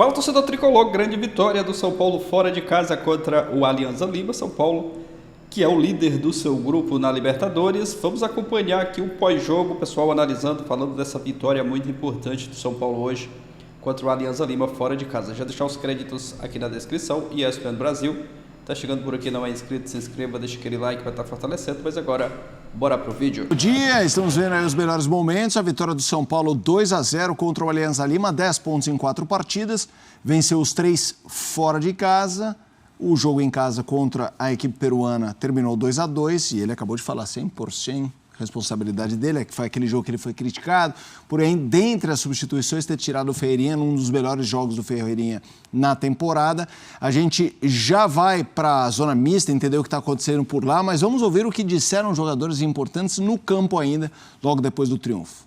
Fala, torcedor tricolor, grande vitória do São Paulo fora de casa contra o Alianza Lima. São Paulo, que é o líder do seu grupo na Libertadores. Vamos acompanhar aqui o pós-jogo, o pessoal analisando, falando dessa vitória muito importante do São Paulo hoje contra o Alianza Lima fora de casa. Já deixar os créditos aqui na descrição. ESPN Brasil. Tá chegando por aqui, não é inscrito, se inscreva, deixa aquele like, vai estar fortalecendo. Mas agora, bora pro vídeo. Bom dia, estamos vendo aí os melhores momentos. A vitória do São Paulo 2-0 contra o Alianza Lima, 10 pontos em 4 partidas. Venceu os 3 fora de casa. O jogo em casa contra a equipe peruana terminou 2-2 e ele acabou de falar 100% responsabilidade dele, que foi aquele jogo que ele foi criticado. Porém, dentre as substituições, ter tirado o Ferreirinha num dos melhores jogos do Ferreirinha na temporada. A gente já vai para a zona mista, entender o que está acontecendo por lá, mas vamos ouvir o que disseram jogadores importantes no campo ainda, logo depois do triunfo.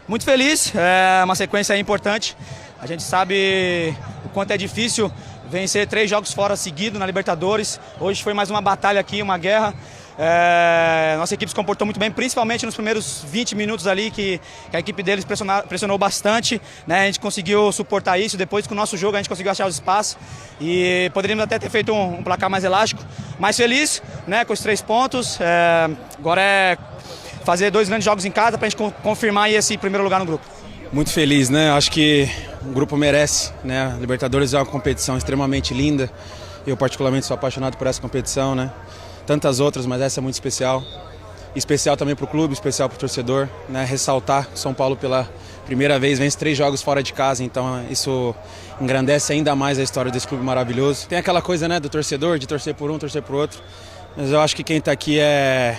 Muito feliz, é uma sequência importante. A gente sabe o quanto é difícil vencer 3 jogos fora seguidos na Libertadores. Hoje foi mais uma batalha aqui, uma guerra. Nossa equipe se comportou muito bem, principalmente nos primeiros 20 minutos ali, que a equipe deles pressionou bastante, né? A gente conseguiu suportar isso. Depois, com o nosso jogo, a gente conseguiu achar os espaços e poderíamos até ter feito um placar mais elástico. Mas feliz, né, com os 3 pontos. Agora é fazer 2 grandes jogos em casa para a gente confirmar aí esse primeiro lugar no grupo. Muito feliz, né? Acho que o grupo merece, né? A Libertadores é uma competição extremamente linda. Eu particularmente sou apaixonado por essa competição, né? Tantas outras, mas essa é muito especial. Especial também para o clube, especial para o torcedor, né? Ressaltar que São Paulo pela primeira vez vence 3 jogos fora de casa, então isso engrandece ainda mais a história desse clube maravilhoso. Tem aquela coisa, né, do torcedor, de torcer por um, torcer por outro, mas eu acho que quem está aqui é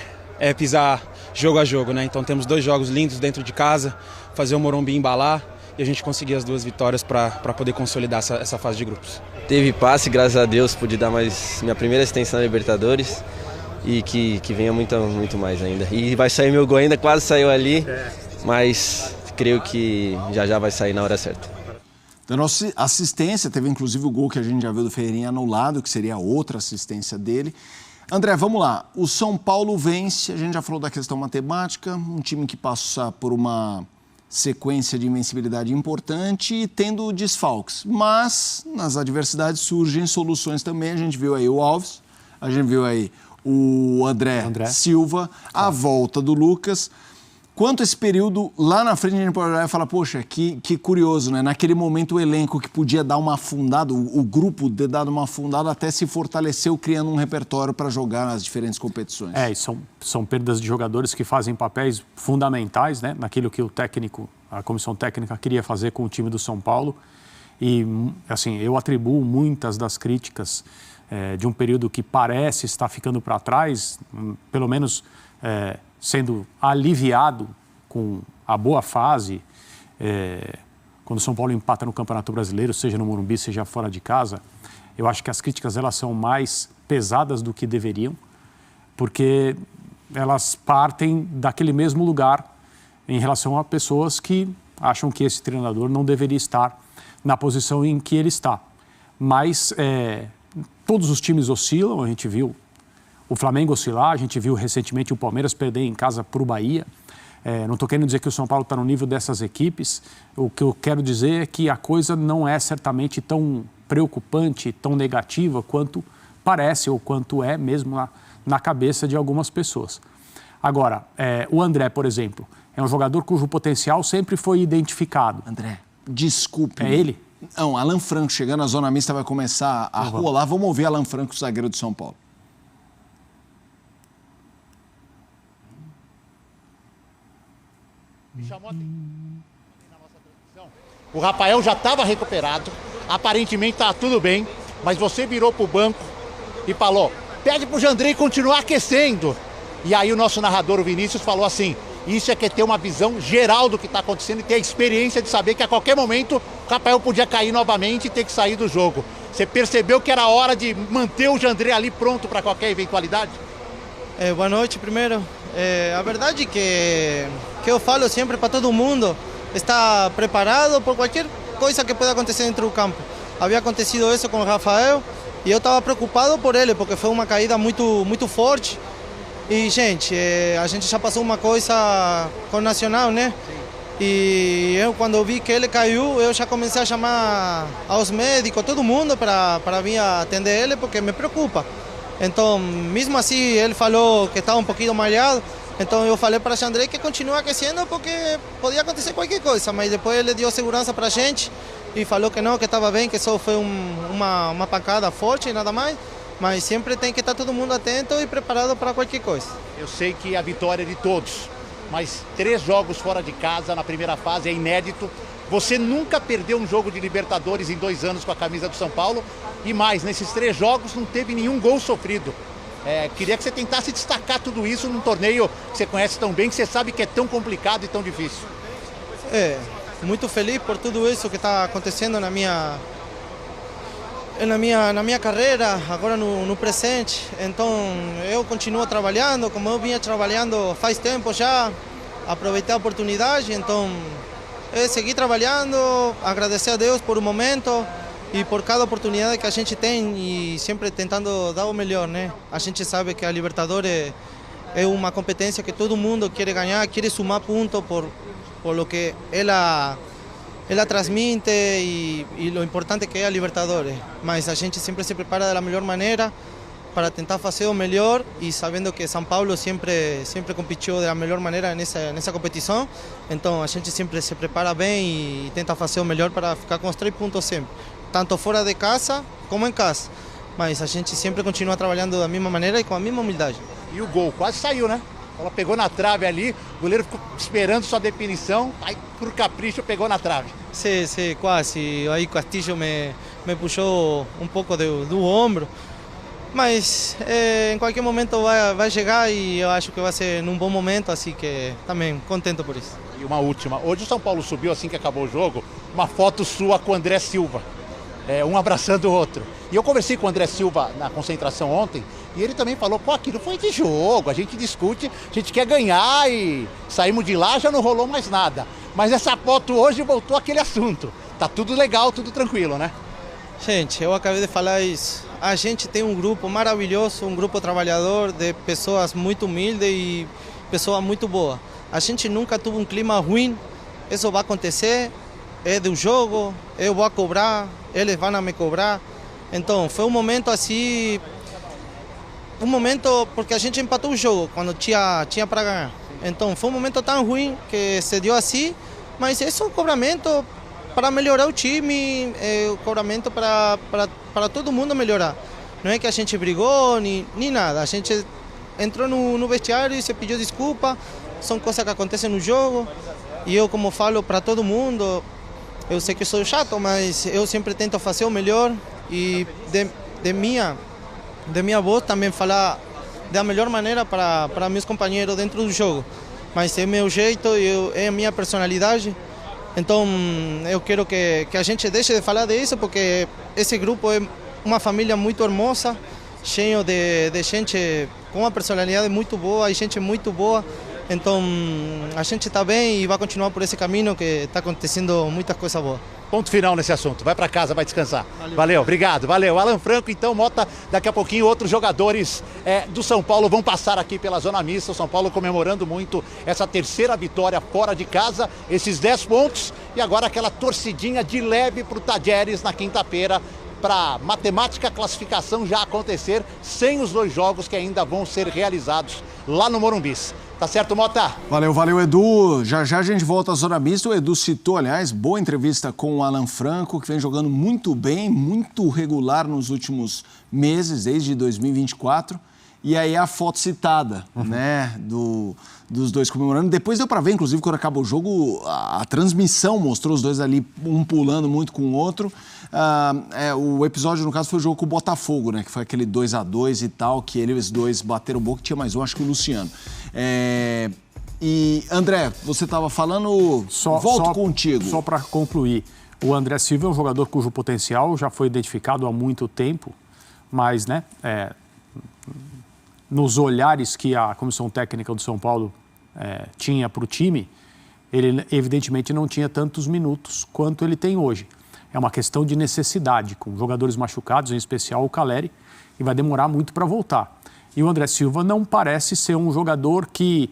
pisar jogo a jogo, né? Então temos 2 jogos lindos dentro de casa, fazer o Morumbi embalar e a gente conseguir as 2 vitórias para poder consolidar essa fase de grupos. Teve passe, graças a Deus, pude dar mais minha primeira assistência na Libertadores e que venha muito mais ainda. E vai sair meu gol ainda, quase saiu ali, mas creio que já vai sair na hora certa. Da nossa assistência, teve inclusive o gol que a gente já viu do Ferreirinha anulado, que seria outra assistência dele. André, vamos lá. O São Paulo vence, a gente já falou da questão matemática, um time que passa por uma sequência de invencibilidade importante e tendo desfalques. Mas nas adversidades surgem soluções também. A gente viu aí o Alves, a gente viu aí o André. Silva, a volta do Lucas. Quanto a esse período, lá na frente a gente pode olhar e falar, poxa, que curioso, né? Naquele momento o elenco que podia dar uma afundada, o grupo ter dado uma afundada, até se fortaleceu criando um repertório para jogar nas diferentes competições. E são perdas de jogadores que fazem papéis fundamentais, né? Naquilo que a comissão técnica queria fazer com o time do São Paulo. E, assim, eu atribuo muitas das críticas de um período que parece estar ficando para trás, pelo menos sendo aliviado com a boa fase, quando o São Paulo empata no Campeonato Brasileiro, seja no Morumbi, seja fora de casa. Eu acho que as críticas elas são mais pesadas do que deveriam, porque elas partem daquele mesmo lugar em relação a pessoas que acham que esse treinador não deveria estar na posição em que ele está. Mas todos os times oscilam, a gente viu o Flamengo oscilar, a gente viu recentemente o Palmeiras perder em casa para o Bahia. Não estou querendo dizer que o São Paulo está no nível dessas equipes. O que eu quero dizer é que a coisa não é certamente tão preocupante, tão negativa quanto parece ou quanto é mesmo na cabeça de algumas pessoas. Agora, o André, por exemplo, é um jogador cujo potencial sempre foi identificado. André, desculpe. É ele? Não, Alan Franco chegando, a zona mista vai começar a rolar. Vamos ouvir Alan Franco, zagueiro do São Paulo. Me chamou a atenção na nossa transmissão. O Rafael já estava recuperado, aparentemente está tudo bem, mas você virou para o banco e falou, pede para o Jandrei continuar aquecendo. E aí o nosso narrador, o Vinícius, falou assim, isso é que é ter uma visão geral do que está acontecendo e ter a experiência de saber que a qualquer momento o Rafael podia cair novamente e ter que sair do jogo. Você percebeu que era hora de manter o Jandrei ali pronto para qualquer eventualidade? Boa noite primeiro. A verdade é que eu falo sempre para todo mundo, está preparado por qualquer coisa que pueda acontecer dentro do campo. Havia acontecido isso com o Rafael e eu estava preocupado por ele, porque foi uma caída muito forte. E, gente, a gente já passou uma coisa com o Nacional, né? E eu, quando vi que ele caiu, eu já comecei a chamar aos médicos, todo mundo, para vir atender ele, porque me preocupa. Então, mesmo assim, ele falou que estava um pouquinho malhado. Então, eu falei para o Jandrei que continua aquecendo, porque podia acontecer qualquer coisa. Mas depois ele deu segurança para a gente e falou que não, que estava bem, que só foi uma pancada forte e nada mais. Mas sempre tem que estar todo mundo atento e preparado para qualquer coisa. Eu sei que a vitória é de todos, mas 3 jogos fora de casa na primeira fase é inédito. Você nunca perdeu um jogo de Libertadores em 2 anos com a camisa do São Paulo. E mais, nesses 3 jogos não teve nenhum gol sofrido. Queria que você tentasse destacar tudo isso num torneio que você conhece tão bem, que você sabe que é tão complicado e tão difícil. Muito feliz por tudo isso que está acontecendo na minha carreira, agora no presente. Então, eu continuo trabalhando, como eu vinha trabalhando faz tempo já, aproveitei a oportunidade, então, seguir trabalhando, agradecer a Deus por o momento e por cada oportunidade que a gente tem e sempre tentando dar o melhor, né? A gente sabe que a Libertadores é uma competência que todo mundo quer ganhar, quer sumar pontos por lo que ela transmite e o importante que é a Libertadores. Mas a gente sempre se prepara da melhor maneira para tentar fazer o melhor e sabendo que São Paulo sempre competiu da melhor maneira nessa competição. Então a gente sempre se prepara bem e tenta fazer o melhor para ficar com os 3 pontos sempre, tanto fora de casa como em casa. Mas a gente sempre continua trabalhando da mesma maneira e com a mesma humildade. E o gol quase saiu, né? Ela pegou na trave ali, o goleiro ficou esperando sua definição, aí por capricho pegou na trave. Sim, quase. Aí o Castillo me puxou um pouco do ombro. Mas em qualquer momento vai chegar e eu acho que vai ser num bom momento, assim que também contento por isso. E uma última, hoje o São Paulo subiu assim que acabou o jogo, uma foto sua com o André Silva, um abraçando o outro. E eu conversei com o André Silva na concentração ontem e ele também falou, aquilo foi de jogo, a gente discute, a gente quer ganhar e saímos de lá, já não rolou mais nada. Mas essa foto hoje voltou àquele assunto. Tá tudo legal, tudo tranquilo, né? Gente, eu acabei de falar isso. A gente tem um grupo maravilhoso, um grupo trabalhador de pessoas muito humildes e pessoas muito boas. A gente nunca teve um clima ruim, isso vai acontecer, é do jogo, eu vou cobrar, eles vão me cobrar. Então, foi um momento assim, porque a gente empatou o jogo quando tinha para ganhar. Então, foi um momento tão ruim que se deu assim, mas esse é um cobramento para melhorar o time, o cobramento para todo mundo melhorar. Não é que a gente brigou nem nada, a gente entrou no vestiário e se pediu desculpa, são coisas que acontecem no jogo. E eu, como falo para todo mundo, eu sei que sou chato, mas eu sempre tento fazer o melhor e de minha voz também falar da melhor maneira para meus companheiros dentro do jogo. Mas é meu jeito, é a minha personalidade. Então eu quero que a gente deixe de falar disso, porque esse grupo é uma família muito hermosa, cheio de gente com uma personalidade muito boa e gente muito boa. Então a gente está bem e vai continuar por esse caminho que está acontecendo muitas coisas boas. Ponto final nesse assunto. Vai para casa, vai descansar. Valeu, obrigado, valeu. Alan Franco, então, Mota, daqui a pouquinho outros jogadores do São Paulo vão passar aqui pela Zona Mista. O São Paulo comemorando muito essa 3ª vitória fora de casa, esses 10 pontos e agora aquela torcidinha de leve para o Tajeres na quinta-feira para matemática classificação já acontecer sem os 2 jogos que ainda vão ser realizados lá no Morumbi. Tá certo, Mota? Valeu, Edu. Já a gente volta à Zona Mista. O Edu citou, aliás, boa entrevista com o Alan Franco, que vem jogando muito bem, muito regular nos últimos meses, desde 2024. E aí a foto citada, né, dos dois comemorando. Depois deu para ver, inclusive, quando acabou o jogo, a transmissão mostrou os dois ali, um pulando muito com o outro. O episódio, no caso, foi o jogo com o Botafogo, né, que foi aquele 2-2 e tal, que eles dois bateram boca, tinha mais um, acho que o Luciano. E, André, você estava falando, volto contigo. Só para concluir, o André Silva é um jogador cujo potencial já foi identificado há muito tempo, mas, né, nos olhares que a comissão técnica do São Paulo tinha para o time, ele evidentemente não tinha tantos minutos quanto ele tem hoje. É uma questão de necessidade, com jogadores machucados, em especial o Caleri, e vai demorar muito para voltar. E o André Silva não parece ser um jogador que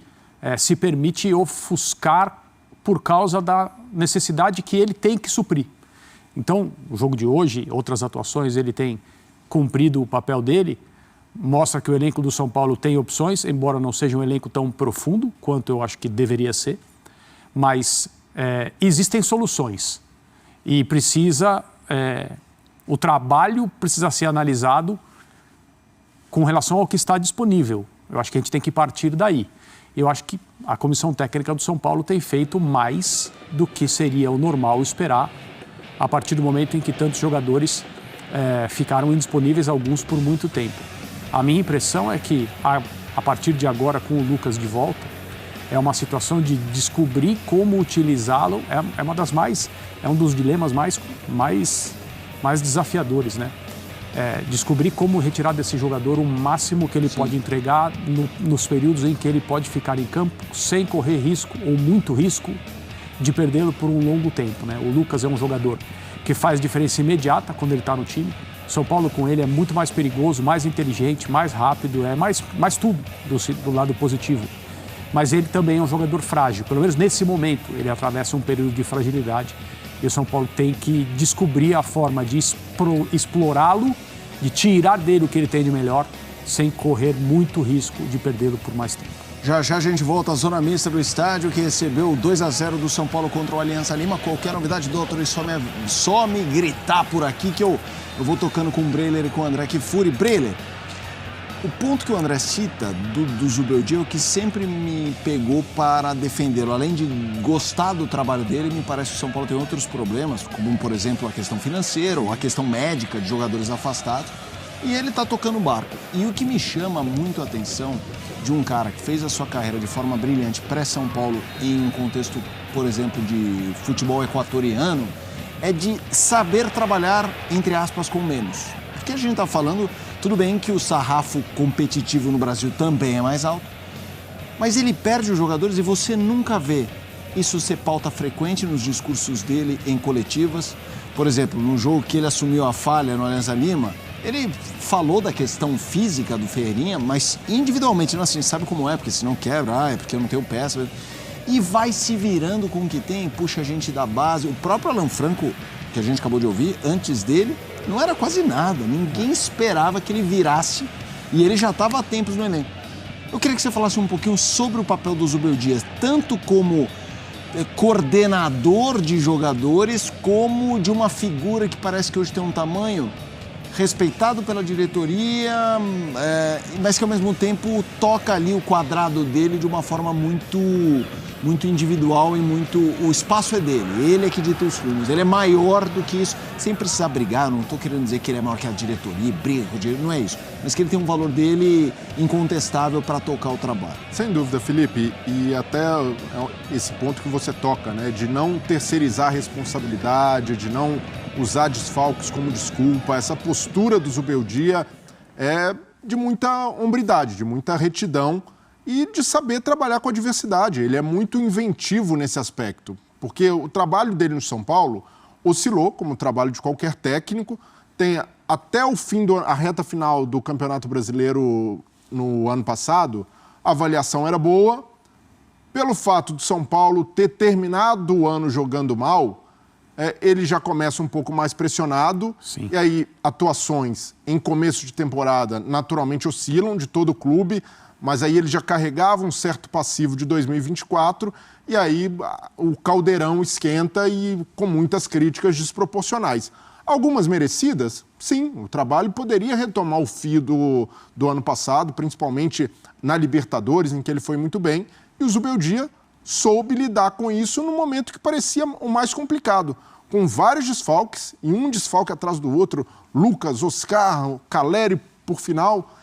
se permite ofuscar por causa da necessidade que ele tem que suprir. Então, o jogo de hoje, outras atuações, ele tem cumprido o papel dele, mostra que o elenco do São Paulo tem opções, embora não seja um elenco tão profundo quanto eu acho que deveria ser, mas existem soluções e o trabalho precisa ser analisado com relação ao que está disponível. Eu acho que a gente tem que partir daí. Eu acho que a comissão técnica do São Paulo tem feito mais do que seria o normal esperar a partir do momento em que tantos jogadores ficaram indisponíveis, alguns por muito tempo. A minha impressão é que, a partir de agora, com o Lucas de volta, é uma situação de descobrir como utilizá-lo, é um dos dilemas mais desafiadores, né? Descobrir como retirar desse jogador o máximo que ele pode entregar nos períodos em que ele pode ficar em campo sem correr risco ou muito risco de perdê-lo por um longo tempo, né? O Lucas é um jogador que faz diferença imediata quando ele está no time. São Paulo com ele é muito mais perigoso, mais inteligente, mais rápido, mais tudo do lado positivo. Mas ele também é um jogador frágil, pelo menos nesse momento ele atravessa um período de fragilidade e o São Paulo tem que descobrir a forma de explorá-lo, de tirar dele o que ele tem de melhor, sem correr muito risco de perdê-lo por mais tempo. Já já a gente volta à zona mista do estádio, que recebeu o 2-0 do São Paulo contra o Alianza Lima. Qualquer novidade, doutor, só me gritar por aqui que eu vou tocando com o Breler e com o André Kfouri. Breler, o ponto que o André cita do Zubeldia é o que sempre me pegou para defendê-lo. Além de gostar do trabalho dele, me parece que o São Paulo tem outros problemas, como, por exemplo, a questão financeira ou a questão médica de jogadores afastados. E ele está tocando o barco. E o que me chama muito a atenção de um cara que fez a sua carreira de forma brilhante pré-São Paulo em um contexto, por exemplo, de futebol equatoriano, é de saber trabalhar, entre aspas, com menos. Porque a gente está falando, tudo bem que o sarrafo competitivo no Brasil também é mais alto, mas ele perde os jogadores e você nunca vê isso ser pauta frequente nos discursos dele em coletivas. Por exemplo, no jogo que ele assumiu a falha no Alianza Lima, ele falou da questão física do Ferreirinha, mas individualmente, não assim, sabe como é, porque senão quebra, é porque eu não tenho peça. E vai se virando com o que tem, puxa a gente da base. O próprio Alan Franco, que a gente acabou de ouvir, antes dele, não era quase nada. Ninguém esperava que ele virasse e ele já estava há tempos no elenco. Eu queria que você falasse um pouquinho sobre o papel do Zubeldia, tanto como coordenador de jogadores, como de uma figura que parece que hoje tem um tamanho respeitado pela diretoria, mas que ao mesmo tempo toca ali o quadrado dele de uma forma muito individual e muito... O espaço é dele, ele é que dita os rumos, ele é maior do que isso, sem precisar brigar. Não estou querendo dizer que ele é maior que a diretoria, briga com o direito, não é isso. Mas que ele tem um valor dele incontestável para tocar o trabalho. Sem dúvida, Felipe, e até esse ponto que você toca, né, de não terceirizar a responsabilidade, de não usar desfalques como desculpa. Essa postura do Zubeldia é de muita hombridade, de muita retidão e de saber trabalhar com a diversidade. Ele é muito inventivo nesse aspecto, porque o trabalho dele no São Paulo oscilou, como o trabalho de qualquer técnico. Tem até o fim a reta final do Campeonato Brasileiro no ano passado, a avaliação era boa. Pelo fato de São Paulo ter terminado o ano jogando mal, ele já começa um pouco mais pressionado. Sim. E aí atuações em começo de temporada naturalmente oscilam de todo o clube, mas aí ele já carregava um certo passivo de 2024 e aí o caldeirão esquenta e com muitas críticas desproporcionais. Algumas merecidas, sim, o trabalho poderia retomar o fio do ano passado, principalmente na Libertadores, em que ele foi muito bem, e o Zubeldia soube lidar com isso no momento que parecia o mais complicado, com vários desfalques, e um desfalque atrás do outro, Lucas, Oscar, Caleri por final,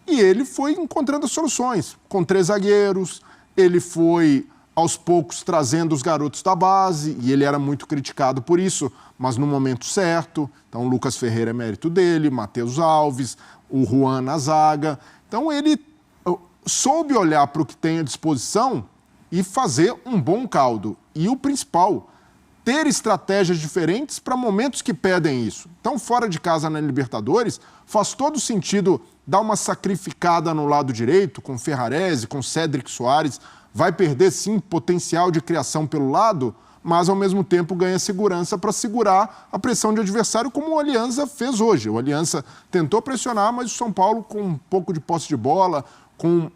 e ele foi encontrando soluções, com 3 zagueiros, ele foi aos poucos trazendo os garotos da base, e ele era muito criticado por isso, mas no momento certo. Então o Lucas Ferreira é mérito dele, Matheus Alves, o Juan na zaga. Então ele soube olhar para o que tem à disposição e fazer um bom caldo. E o principal, ter estratégias diferentes para momentos que pedem isso. Então, fora de casa na Libertadores, faz todo sentido dar uma sacrificada no lado direito, com Ferrarese, com Cédric Soares, vai perder sim potencial de criação pelo lado, mas ao mesmo tempo ganha segurança para segurar a pressão de adversário, como o Alianza fez hoje. O Alianza tentou pressionar, mas o São Paulo, com um pouco de posse de bola, com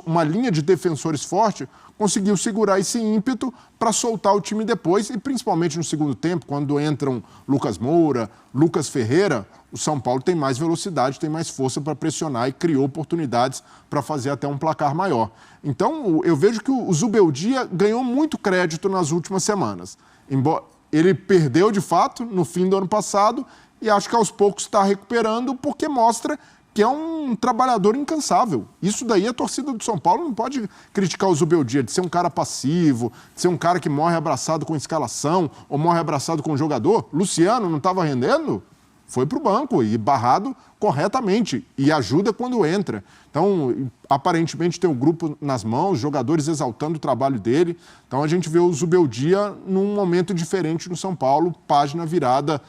uma linha de defensores forte, conseguiu segurar esse ímpeto para soltar o time depois, e principalmente no segundo tempo, quando entram Lucas Moura, Lucas Ferreira, o São Paulo tem mais velocidade, tem mais força para pressionar e criou oportunidades para fazer até um placar maior. Então, eu vejo que o Zubeldia ganhou muito crédito nas últimas semanas. Embora ele perdeu, de fato, no fim do ano passado, e acho que aos poucos está recuperando, porque mostra que é um trabalhador incansável. Isso daí a torcida do São Paulo não pode criticar o Zubeldia de ser um cara passivo, de ser um cara que morre abraçado com escalação ou morre abraçado com o jogador. Luciano não estava rendendo? Foi para o banco e barrado corretamente e ajuda quando entra. Então, aparentemente tem o grupo nas mãos, jogadores exaltando o trabalho dele. Então, a gente vê o Zubeldia num momento diferente no São Paulo, página virada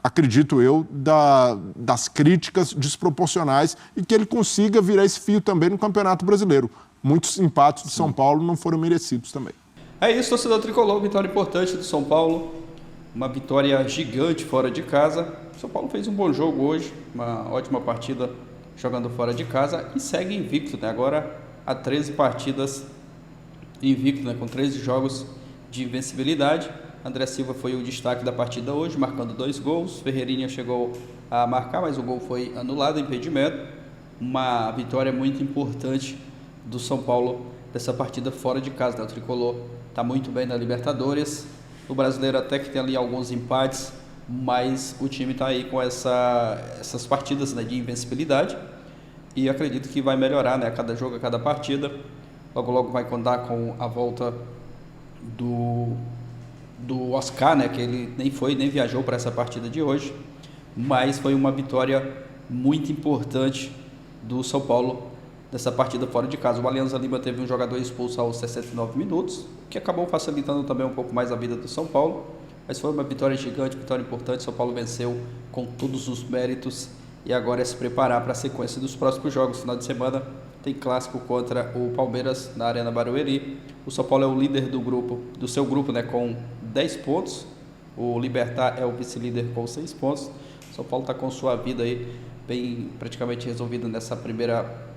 acredito eu, das críticas desproporcionais, e que ele consiga virar esse fio também no Campeonato Brasileiro. Muitos empates do São Paulo não foram merecidos também. É isso, torcedor tricolor, vitória importante do São Paulo, uma vitória gigante fora de casa. O São Paulo fez um bom jogo hoje, uma ótima partida jogando fora de casa e segue invicto, né? Agora há 13 partidas invicto, né? Com 13 jogos de invencibilidade. André Silva foi o destaque da partida hoje, marcando 2 gols. Ferreirinha chegou a marcar, mas o gol foi anulado, impedimento. Uma vitória muito importante do São Paulo dessa partida fora de casa, né? O tricolor está muito bem na Libertadores. O brasileiro até que tem ali alguns empates, mas o time está aí com essas partidas, né, de invencibilidade. E acredito que vai melhorar, né, a cada jogo, a cada partida. Logo, logo vai contar com a volta do Oscar, né, que ele nem viajou para essa partida de hoje, mas foi uma vitória muito importante do São Paulo nessa partida fora de casa. O Alianza Lima teve um jogador expulso aos 69 minutos, que acabou facilitando também um pouco mais a vida do São Paulo, mas foi uma vitória gigante, vitória importante. São Paulo venceu com todos os méritos e agora é se preparar para a sequência dos próximos jogos. Final de semana tem clássico contra o Palmeiras na Arena Barueri. O São Paulo é o líder do seu grupo, né, com 10 pontos. O Libertad é o vice-líder com 6 pontos. O São Paulo está com sua vida aí bem praticamente resolvida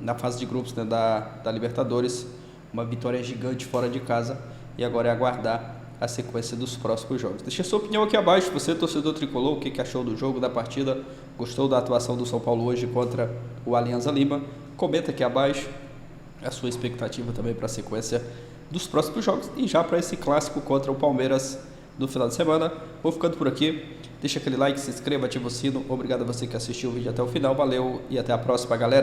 na fase de grupos, né, da Libertadores. Uma vitória gigante fora de casa e agora é aguardar a sequência dos próximos jogos. Deixa a sua opinião aqui abaixo. Você, torcedor tricolor, o que achou do jogo, da partida? Gostou da atuação do São Paulo hoje contra o Alianza Lima? Comenta aqui abaixo a sua expectativa também para a sequência dos próximos jogos e já para esse clássico contra o Palmeiras no final de semana. Vou ficando por aqui. Deixa aquele like, se inscreva, ativa o sino. Obrigado a você que assistiu o vídeo até o final. Valeu e até a próxima, galera.